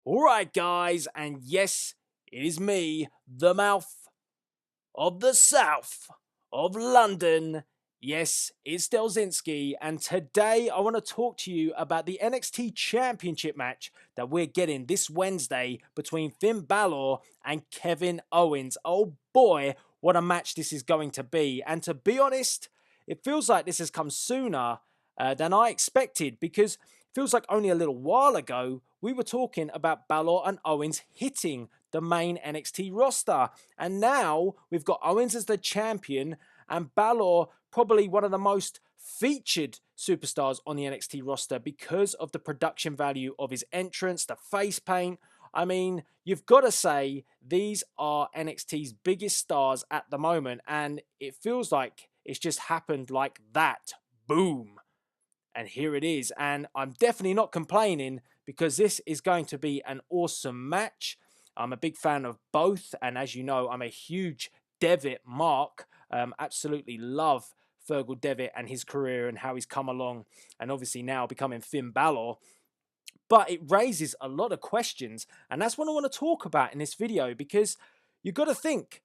Alright guys, and yes, it is me, the mouth of the south of London. Yes, it's Delzinski, and today I want to talk to you about the NXT Championship match that we're getting this Wednesday between Finn Balor and Kevin Owens. Oh boy, what a match this is going to be. And to be honest, it feels like this has come sooner than I expected, because it feels like only a little while ago we were talking about Balor and Owens hitting the main NXT roster. And now we've got Owens as the champion and Balor probably one of the most featured superstars on the NXT roster because of the production value of his entrance, the face paint. I mean, you've got to say these are NXT's biggest stars at the moment, and it feels like it's just happened like that. Boom. And here it is. And I'm definitely not complaining because this is going to be an awesome match. I'm a big fan of both. And as you know, I'm a huge Devitt mark. Absolutely love Fergal Devitt and his career and how he's come along. And obviously now becoming Finn Balor. But it raises a lot of questions. And that's what I want to talk about in this video, because you've got to think,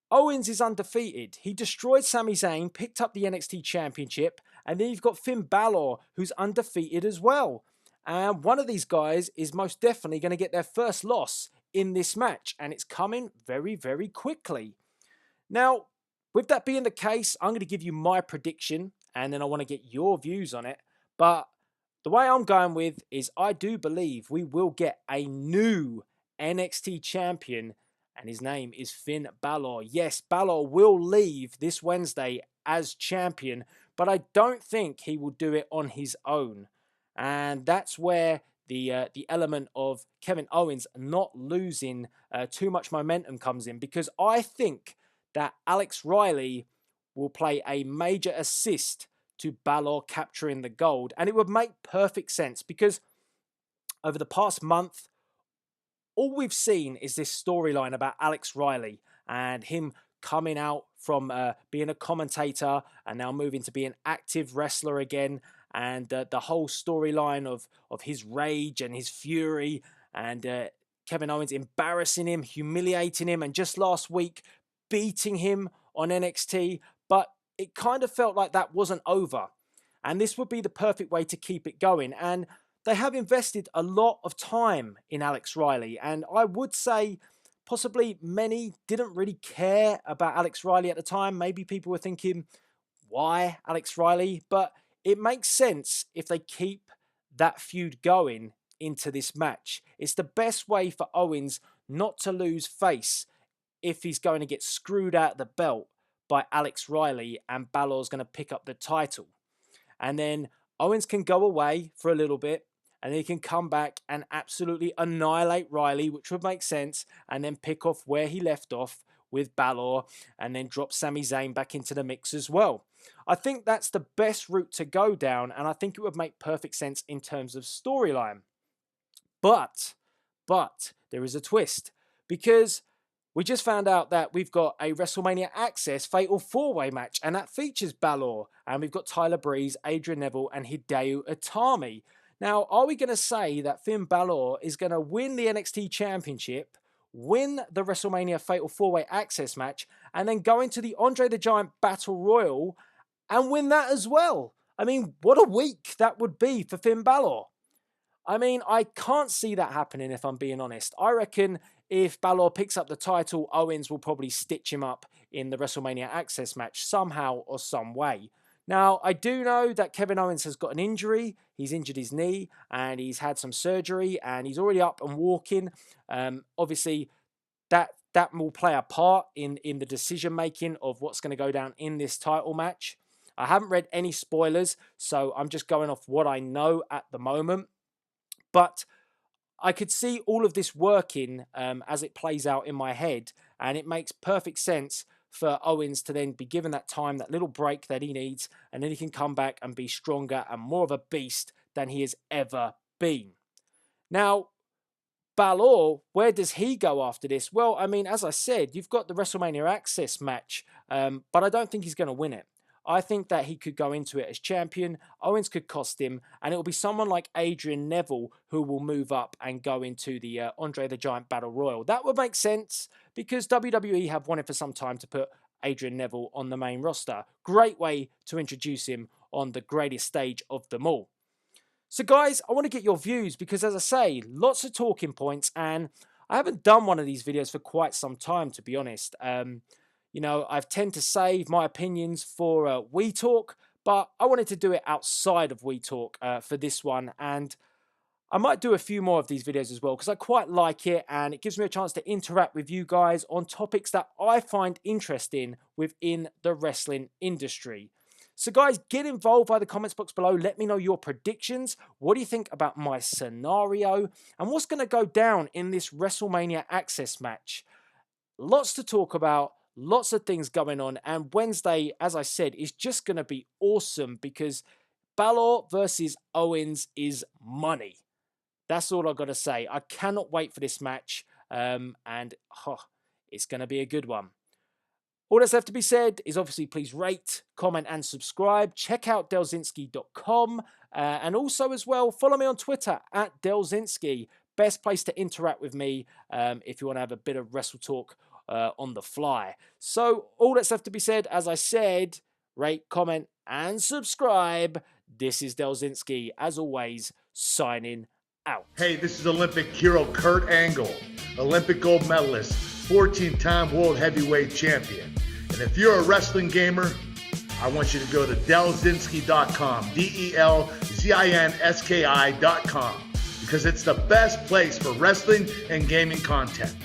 Owens is undefeated. He destroyed Sami Zayn, picked up the NXT Championship, and then you've got Finn Balor, who's undefeated as well. And one of these guys is most definitely going to get their first loss in this match, and it's coming very, very quickly. Now, with that being the case, I'm going to give you my prediction, and then I want to get your views on it. But the way I'm going with is I do believe we will get a new NXT champion, and his name is Finn Balor. Yes, Balor will leave this Wednesday as champion, but I don't think he will do it on his own. And that's where the element of Kevin Owens not losing too much momentum comes in, because I think that Alex Riley will play a major assist to Balor capturing the gold. And it would make perfect sense, because over the past month, all we've seen is this storyline about Alex Riley and him coming out from being a commentator and now moving to be an active wrestler again. And the whole storyline of his rage and his fury, and Kevin Owens embarrassing him, humiliating him, and just last week beating him on NXT. But it kind of felt like that wasn't over. And this would be the perfect way to keep it going. And they have invested a lot of time in Alex Riley, and I would say possibly many didn't really care about Alex Riley at the time. Maybe people were thinking, why Alex Riley? But it makes sense if they keep that feud going into this match. It's the best way for Owens not to lose face if he's going to get screwed out of the belt by Alex Riley and Balor's going to pick up the title. And then Owens can go away for a little bit, and he can come back and absolutely annihilate Riley, which would make sense, and then pick off where he left off with Balor, and then drop Sami Zayn back into the mix as well. I think that's the best route to go down, and I think it would make perfect sense in terms of storyline. But there is a twist, because we just found out that we've got a WrestleMania Access Fatal 4-Way match, and that features Balor, and we've got Tyler Breeze, Adrian Neville, and Hideo Itami. Now, are we going to say that Finn Balor is going to win the NXT Championship, win the WrestleMania Fatal 4-Way Access match, and then go into the Andre the Giant Battle Royal and win that as well? I mean, what a week that would be for Finn Balor. I mean, I can't see that happening, if I'm being honest. I reckon if Balor picks up the title, Owens will probably stitch him up in the WrestleMania Access match somehow or some way. Now, I do know that Kevin Owens has got an injury. He's injured his knee, and he's had some surgery, and he's already up and walking. Obviously, that will play a part in the decision-making of what's going to go down in this title match. I haven't read any spoilers, so I'm just going off what I know at the moment. But I could see all of this working as it plays out in my head, and it makes perfect sense for Owens to then be given that time, that little break that he needs, and then he can come back and be stronger and more of a beast than he has ever been. Now, Balor, where does he go after this? Well, I mean, as I said, you've got the WrestleMania Access match, but I don't think he's going to win it. I think that he could go into it as champion. Owens could cost him, and it will be someone like Adrian Neville who will move up and go into the Andre the Giant Battle Royal. That would make sense because WWE have wanted for some time to put Adrian Neville on the main roster. Great way to introduce him on the greatest stage of them all. So guys, I want to get your views because, as I say, lots of talking points, and I haven't done one of these videos for quite some time, to be honest. You know, I tend to save my opinions for We Talk, but I wanted to do it outside of We Talk for this one, and I might do a few more of these videos as well because I quite like it, and it gives me a chance to interact with you guys on topics that I find interesting within the wrestling industry. So guys, get involved by the comments box below. Let me know your predictions. What do you think about my scenario? And what's going to go down in this WrestleMania Access match? Lots to talk about. Lots of things going on. And Wednesday, as I said, is just going to be awesome because Balor versus Owens is money. That's all I've got to say. I cannot wait for this match. It's going to be a good one. All that's left to be said is obviously please rate, comment and subscribe. Check out Delzinski.com and also as well follow me on Twitter at Delzinski. Best place to interact with me if you want to have a bit of wrestle talk on the fly. So all that's left to be said, as I said, rate, comment and subscribe. This is Delzinski, as always, signing out. Hey, this is Olympic hero Kurt Angle, Olympic gold medalist, 14-time world heavyweight champion. And if you're a wrestling gamer, I want you to go to Delzinski.com, DELZINSKI.com, because it's the best place for wrestling and gaming content.